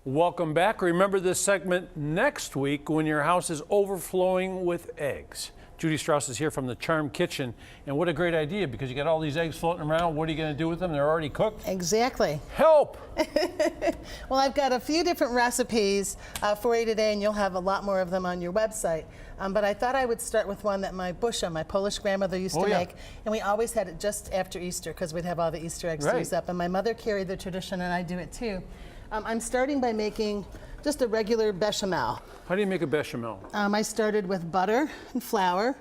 Welcome back. Remember this segment next week when your house is overflowing with eggs. Judy Strauss is here from the Charm Kitchen, and what a great idea, because you got all these eggs floating around. What are you going to do with them? They're already cooked. Exactly. Help! Well, I've got a few different recipes for you today, and you'll have a lot more of them on your website. But I thought I would start with one that my Busha, my Polish grandmother, used to make, and we always had it just after Easter because we'd have all the Easter eggs to use up. And my mother carried the tradition, and I do it too. I'm starting by making just a regular bechamel. How do you make a bechamel? I started with butter and flour,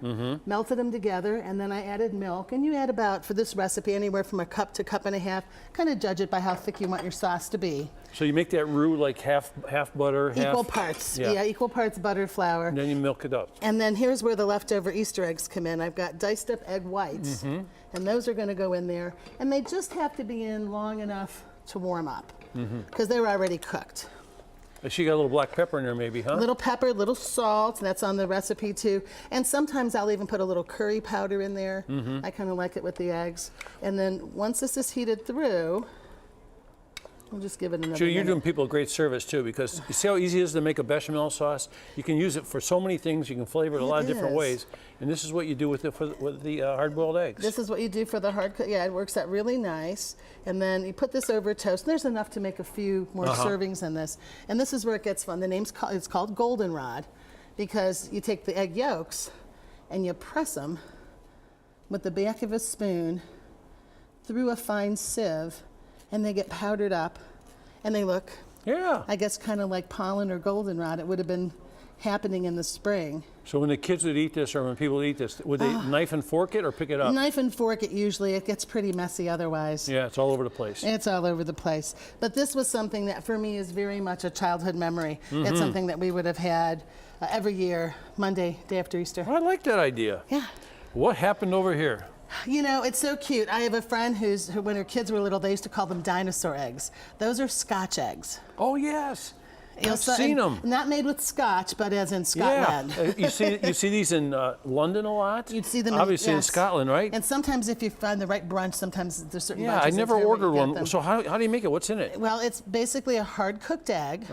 melted them together, and then I added milk. And you add about, for this recipe, anywhere from a cup to cup and a half. Kind of judge it by how thick you want your sauce to be. So you make that roux like half butter, half... Equal parts, yeah, equal parts butter, flour. And then you milk it up. And then here's where the leftover Easter eggs come in. I've got diced up egg whites, and those are going to go in there. And they just have to be in long enough to warm up, because they were already cooked. She got a little black pepper in there maybe, huh? Little pepper, little salt, that's on the recipe too. And sometimes I'll even put a little curry powder in there. I kind of like it with the eggs. And then once this is heated through, we'll just give it another Judy, you're minute. doing people a great service too, because you see how easy it is to make a bechamel sauce? You can use it for so many things. You can flavor it a lot of different ways. And this is what you do with the hard-boiled eggs. This is what you do for the hard, yeah, it works out really nice. And then you put this over toast. There's enough to make a few more servings in this. And this is where it gets fun. The name's it's called goldenrod, because you take the egg yolks and you press them with the back of a spoon through a fine sieve, and they get powdered up, and they look, I guess, kind of like pollen or goldenrod. It would have been happening in the spring. So when the kids would eat this, or when people eat this, would they knife and fork it or pick it up? Knife and fork it usually. It gets pretty messy otherwise. Yeah, it's all over the place. It's all over the place. But this was something that for me is very much a childhood memory. It's something that we would have had every year, Monday, day after Easter. I like that idea. Yeah. What happened over here? You know, it's so cute. I have a friend who, when her kids were little, they used to call them dinosaur eggs. Those are Scotch eggs. Oh, yes. I've seen them. Not made with Scotch, but as in Scotland. Yeah. you see these in London a lot? You'd see them obviously in Scotland, right? And sometimes if you find the right brunch, sometimes there's certain brunches. I never ordered one. Them. So how do you make it? What's in it? Well, it's basically a hard-cooked egg.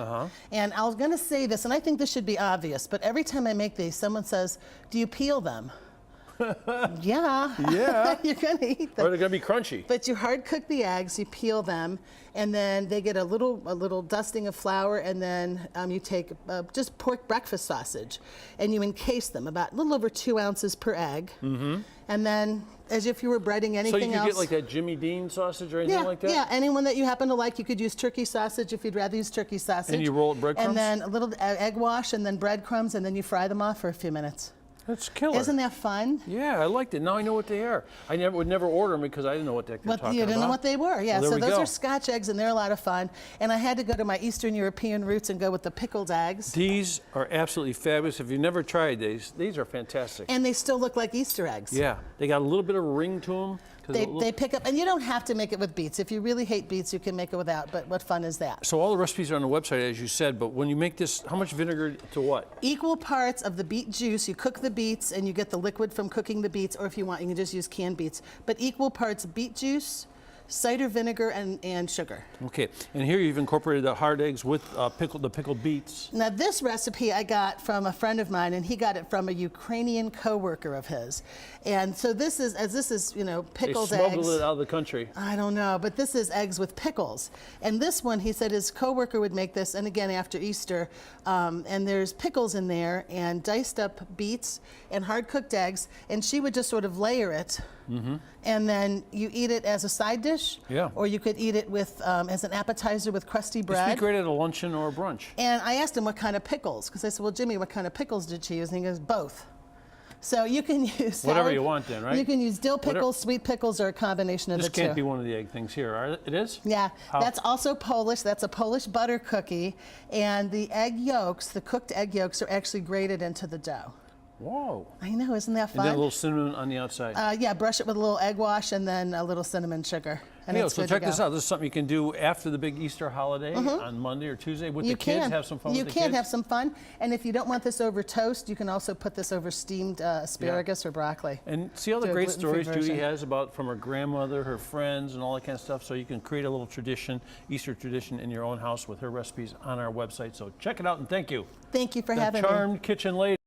And I was going to say this, and I think this should be obvious, but every time I make these, someone says, do you peel them? Yeah. You're going to eat them. Or they're going to be crunchy. But you hard cook the eggs, you peel them, and then they get a little dusting of flour, and then you take just pork breakfast sausage, and you encase them about a little over 2 ounces per egg. And then, as if you were breading anything else. So you could get like that Jimmy Dean sausage or anything like that? Yeah, anyone that you happen to like. You could use turkey sausage if you'd rather use turkey sausage. And you roll it breadcrumbs? And then a little egg wash, and then breadcrumbs, and then you fry them off for a few minutes. That's killer. Isn't that fun? Yeah, I liked it. Now I know what they are. I would never order them because I didn't know what they're talking about. You didn't know what they were, yeah. Well, so those are Scotch eggs, and they're a lot of fun. And I had to go to my Eastern European roots and go with the pickled eggs. These are absolutely fabulous. If you've never tried these are fantastic. And they still look like Easter eggs. Yeah, they got a little bit of a ring to them. They pick up, and you don't have to make it with beets. If you really hate beets, you can make it without, but what fun is that? So all the recipes are on the website, as you said, but when you make this, how much vinegar to what? Equal parts of the beet juice. You cook the beets, and you get the liquid from cooking the beets, or if you want, you can just use canned beets. But equal parts beet juice, cider vinegar, and sugar. Okay, and here you've incorporated the hard eggs with the pickled beets. Now this recipe I got from a friend of mine, and he got it from a Ukrainian co-worker of his. And so this is, you know, pickled eggs. They smuggled it out of the country. I don't know, but this is eggs with pickles. And this one, he said his co-worker would make this, and again after Easter, and there's pickles in there, and diced up beets, and hard-cooked eggs, and she would just sort of layer it. And then you eat it as a side dish, or you could eat it with as an appetizer with crusty bread. This would be great at a luncheon or a brunch. And I asked him what kind of pickles, because I said, well, Jimmy, what kind of pickles did she use? And he goes, both. So you can use whatever you want then, right? You can use dill pickles, sweet pickles, or a combination of the two. This can't be one of the egg things here, it is? Yeah, that's also Polish. That's a Polish butter cookie. And the egg yolks, the cooked egg yolks, are actually grated into the dough. Whoa. I know, isn't that And fun? then a little cinnamon on the outside. Yeah, brush it with a little egg wash and then a little cinnamon sugar. And Yeah, it's so good check to go. this out. This is something you can do after the big Easter holiday on Monday or Tuesday with the kids. Have some fun with the kids. You can have some fun. And if you don't want this over toast, you can also put this over steamed asparagus or broccoli. And see all the Do a great gluten-free stories Judy version. has about from her grandmother, her friends, and all that kind of stuff. So you can create a little tradition, Easter tradition in your own house with her recipes on our website. So check it out and thank you. Thank you for The having me. Charmed Kitchen Lady.